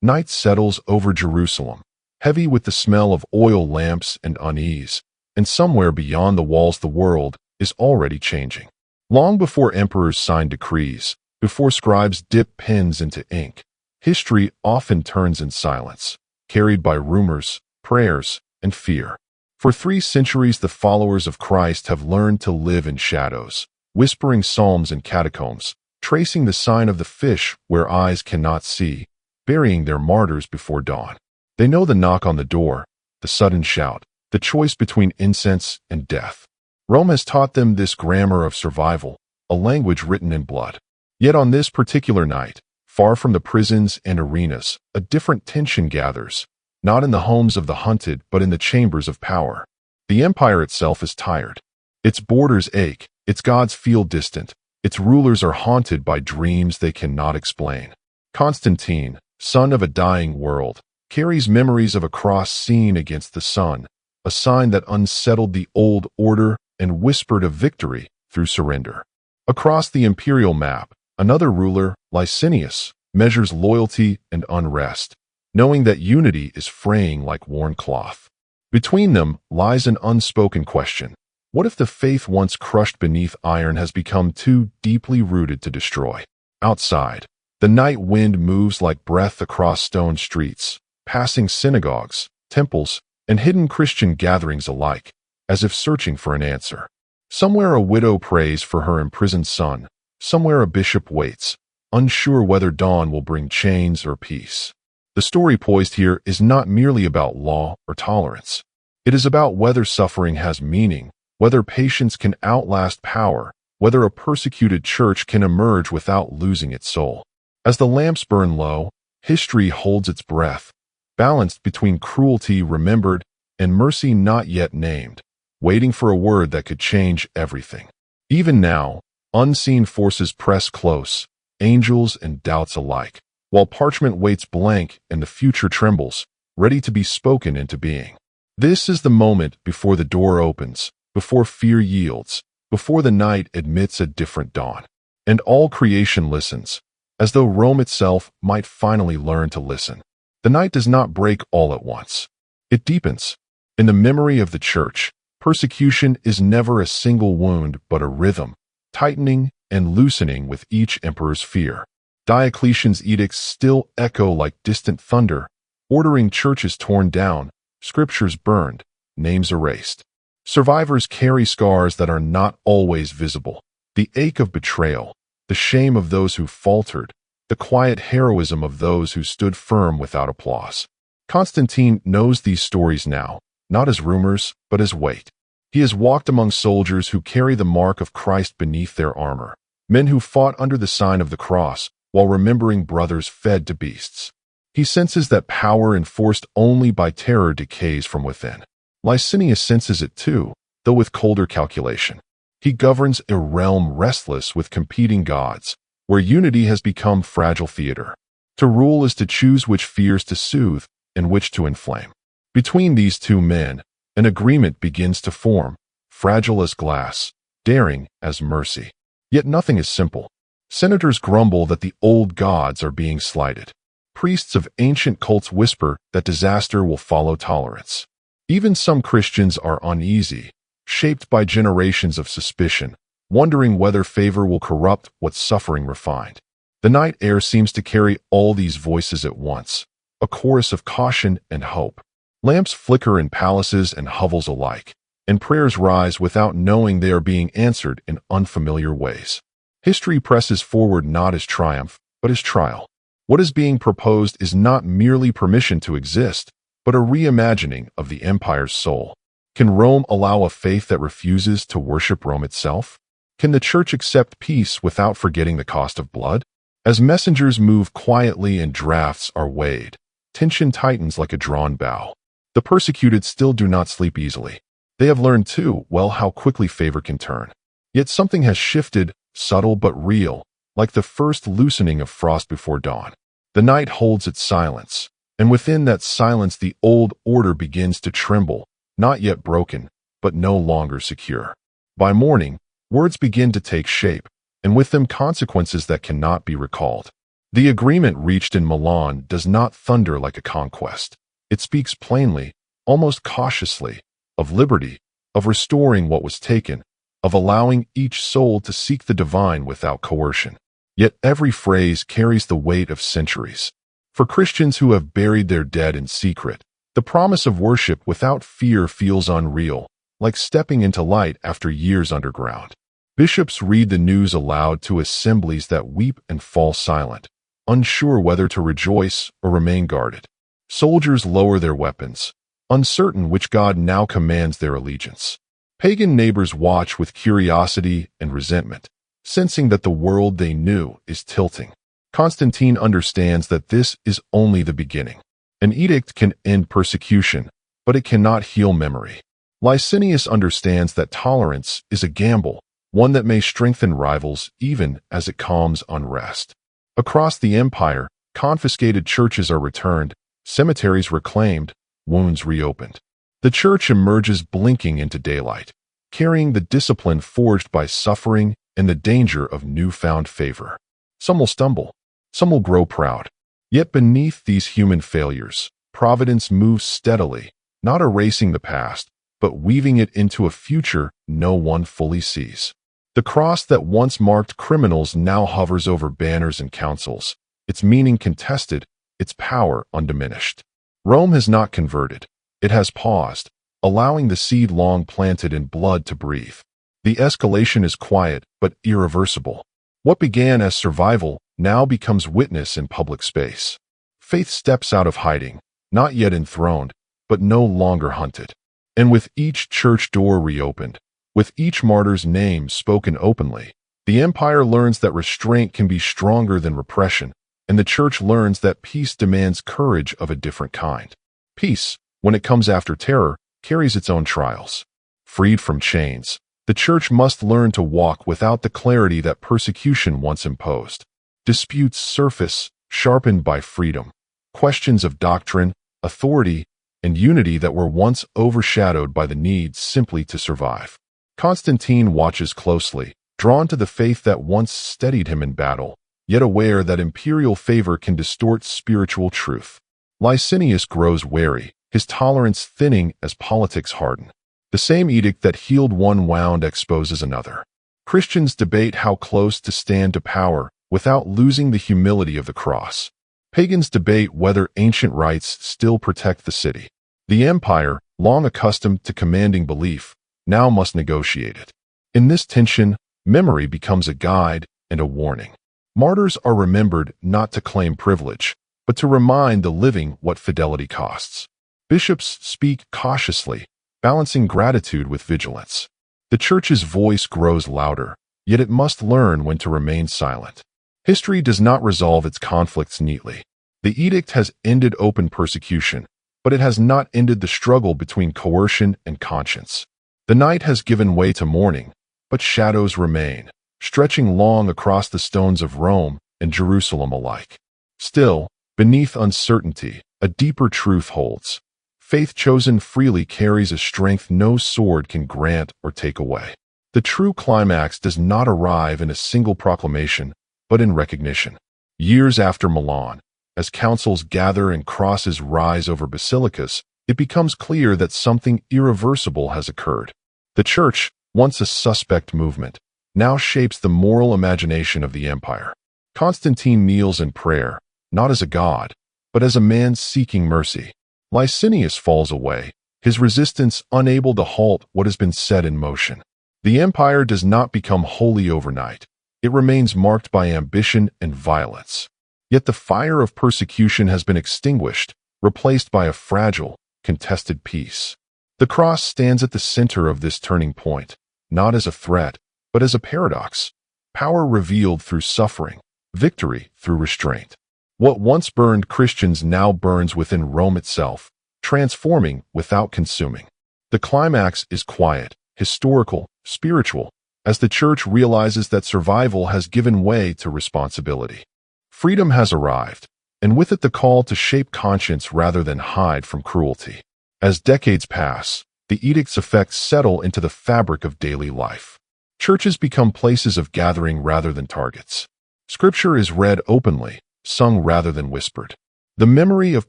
Night settles over Jerusalem, heavy with the smell of oil lamps and unease, and somewhere beyond the walls the world is already changing. Long before emperors sign decrees, before scribes dip pens into ink, history often turns in silence, carried by rumors, prayers, and fear. For 3 centuries the followers of Christ have learned to live in shadows, whispering psalms in catacombs, tracing the sign of the fish where eyes cannot see, burying their martyrs before dawn. They know the knock on the door, the sudden shout, the choice between incense and death. Rome has taught them this grammar of survival, a language written in blood. Yet on this particular night, far from the prisons and arenas, a different tension gathers, not in the homes of the hunted but in the chambers of power. The empire itself is tired. Its borders ache, its gods feel distant, its rulers are haunted by dreams they cannot explain. Constantine, son of a dying world, carries memories of a cross seen against the sun, a sign that unsettled the old order and whispered of victory through surrender. Across the imperial map, another ruler, Licinius, measures loyalty and unrest, knowing that unity is fraying like worn cloth. Between them lies an unspoken question. What if the faith once crushed beneath iron has become too deeply rooted to destroy? Outside, the night wind moves like breath across stone streets, passing synagogues, temples, and hidden Christian gatherings alike, as if searching for an answer. Somewhere a widow prays for her imprisoned son, somewhere a bishop waits, unsure whether dawn will bring chains or peace. The story poised here is not merely about law or tolerance. It is about whether suffering has meaning, whether patience can outlast power, whether a persecuted church can emerge without losing its soul. As the lamps burn low, history holds its breath, balanced between cruelty remembered and mercy not yet named, waiting for a word that could change everything. Even now, unseen forces press close, angels and doubts alike, while parchment waits blank and the future trembles, ready to be spoken into being. This is the moment before the door opens, before fear yields, before the night admits a different dawn. And all creation listens, as though Rome itself might finally learn to listen. The night does not break all at once. It deepens. In the memory of the church, persecution is never a single wound but a rhythm, tightening and loosening with each emperor's fear. Diocletian's edicts still echo like distant thunder, ordering churches torn down, scriptures burned, names erased. Survivors carry scars that are not always visible. The ache of betrayal, the shame of those who faltered, the quiet heroism of those who stood firm without applause. Constantine knows these stories now, not as rumors, but as weight. He has walked among soldiers who carry the mark of Christ beneath their armor, men who fought under the sign of the cross, while remembering brothers fed to beasts. He senses that power enforced only by terror decays from within. Licinius senses it too, though with colder calculation. He governs a realm restless with competing gods, where unity has become fragile theater. To rule is to choose which fears to soothe and which to inflame. Between these two men, an agreement begins to form, fragile as glass, daring as mercy. Yet nothing is simple. Senators grumble that the old gods are being slighted. Priests of ancient cults whisper that disaster will follow tolerance. Even some Christians are uneasy, shaped by generations of suspicion, wondering whether favor will corrupt what suffering refined. The night air seems to carry all these voices at once, a chorus of caution and hope. Lamps flicker in palaces and hovels alike, and prayers rise without knowing they are being answered in unfamiliar ways. History presses forward not as triumph, but as trial. What is being proposed is not merely permission to exist, but a reimagining of the empire's soul. Can Rome allow a faith that refuses to worship Rome itself? Can the church accept peace without forgetting the cost of blood? As messengers move quietly and drafts are weighed, tension tightens like a drawn bow. The persecuted still do not sleep easily. They have learned too well how quickly favor can turn. Yet something has shifted, subtle but real, like the first loosening of frost before dawn. The night holds its silence, and within that silence the old order begins to tremble, not yet broken, but no longer secure. By morning, words begin to take shape, and with them consequences that cannot be recalled. The agreement reached in Milan does not thunder like a conquest. It speaks plainly, almost cautiously, of liberty, of restoring what was taken, of allowing each soul to seek the divine without coercion. Yet every phrase carries the weight of centuries. For Christians who have buried their dead in secret, the promise of worship without fear feels unreal, like stepping into light after years underground. Bishops read the news aloud to assemblies that weep and fall silent, unsure whether to rejoice or remain guarded. Soldiers lower their weapons, uncertain which God now commands their allegiance. Pagan neighbors watch with curiosity and resentment, sensing that the world they knew is tilting. Constantine understands that this is only the beginning. An edict can end persecution, but it cannot heal memory. Licinius understands that tolerance is a gamble, one that may strengthen rivals even as it calms unrest. Across the empire, confiscated churches are returned, cemeteries reclaimed, wounds reopened. The church emerges blinking into daylight, carrying the discipline forged by suffering and the danger of newfound favor. Some will stumble, some will grow proud. Yet beneath these human failures, providence moves steadily, not erasing the past, but weaving it into a future no one fully sees. The cross that once marked criminals now hovers over banners and councils, its meaning contested, its power undiminished. Rome has not converted. It has paused, allowing the seed long planted in blood to breathe. The escalation is quiet but irreversible. What began as survival now becomes witness in public space. Faith steps out of hiding, not yet enthroned, but no longer hunted. And with each church door reopened, with each martyr's name spoken openly, the empire learns that restraint can be stronger than repression, and the church learns that peace demands courage of a different kind. Peace, when it comes after terror, carries its own trials. Freed from chains, the church must learn to walk without the clarity that persecution once imposed. Disputes surface, sharpened by freedom. Questions of doctrine, authority, and unity that were once overshadowed by the need simply to survive. Constantine watches closely, drawn to the faith that once steadied him in battle, yet aware that imperial favor can distort spiritual truth. Licinius grows wary, his tolerance thinning as politics harden. The same edict that healed one wound exposes another. Christians debate how close to stand to power without losing the humility of the cross. Pagans debate whether ancient rites still protect the city. The empire, long accustomed to commanding belief, now must negotiate it. In this tension, memory becomes a guide and a warning. Martyrs are remembered not to claim privilege, but to remind the living what fidelity costs. Bishops speak cautiously, balancing gratitude with vigilance. The church's voice grows louder, yet it must learn when to remain silent. History does not resolve its conflicts neatly. The edict has ended open persecution, but it has not ended the struggle between coercion and conscience. The night has given way to morning, but shadows remain, stretching long across the stones of Rome and Jerusalem alike. Still, beneath uncertainty, a deeper truth holds. Faith chosen freely carries a strength no sword can grant or take away. The true climax does not arrive in a single proclamation, but in recognition. Years after Milan, as councils gather and crosses rise over basilicas, it becomes clear that something irreversible has occurred. The church, once a suspect movement, now shapes the moral imagination of the empire. Constantine kneels in prayer, not as a god, but as a man seeking mercy. Licinius falls away, his resistance unable to halt what has been set in motion. The empire does not become holy overnight. It remains marked by ambition and violence. Yet the fire of persecution has been extinguished, replaced by a fragile, contested peace. The cross stands at the center of this turning point, not as a threat, but as a paradox. Power revealed through suffering, victory through restraint. What once burned Christians now burns within Rome itself, transforming without consuming. The climax is quiet, historical, spiritual, as the church realizes that survival has given way to responsibility. Freedom has arrived, and with it the call to shape conscience rather than hide from cruelty. As decades pass, the edict's effects settle into the fabric of daily life. Churches become places of gathering rather than targets. Scripture is read openly, sung rather than whispered. The memory of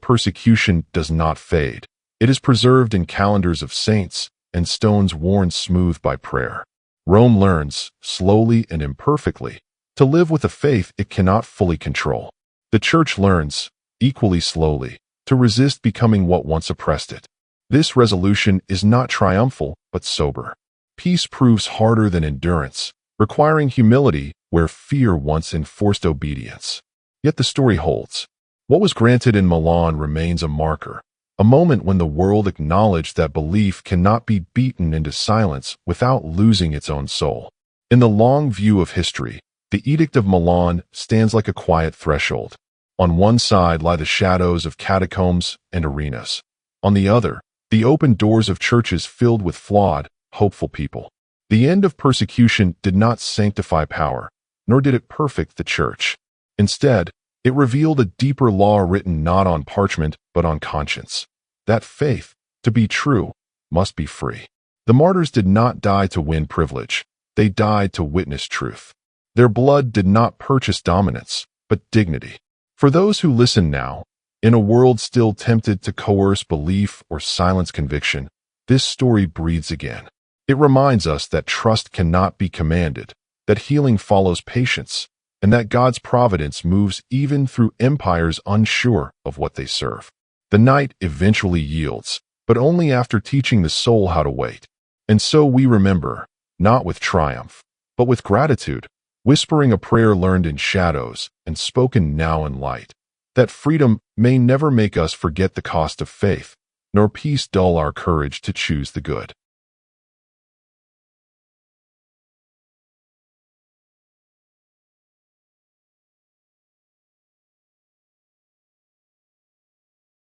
persecution does not fade. It is preserved in calendars of saints and stones worn smooth by prayer. Rome learns, slowly and imperfectly, to live with a faith it cannot fully control. The Church learns, equally slowly, to resist becoming what once oppressed it. This resolution is not triumphal, but sober. Peace proves harder than endurance, requiring humility where fear once enforced obedience. Yet the story holds. What was granted in Milan remains a marker, a moment when the world acknowledged that belief cannot be beaten into silence without losing its own soul. In the long view of history, the Edict of Milan stands like a quiet threshold. On one side lie the shadows of catacombs and arenas. On the other, the open doors of churches filled with flawed, hopeful people. The end of persecution did not sanctify power, nor did it perfect the Church. Instead, it revealed a deeper law written not on parchment but on conscience. That faith, to be true, must be free. The martyrs did not die to win privilege. They died to witness truth. Their blood did not purchase dominance, but dignity. For those who listen now, in a world still tempted to coerce belief or silence conviction, this story breathes again. It reminds us that trust cannot be commanded, that healing follows patience, and that God's providence moves even through empires unsure of what they serve. The night eventually yields, but only after teaching the soul how to wait. And so we remember, not with triumph, but with gratitude, whispering a prayer learned in shadows and spoken now in light, that freedom may never make us forget the cost of faith, nor peace dull our courage to choose the good.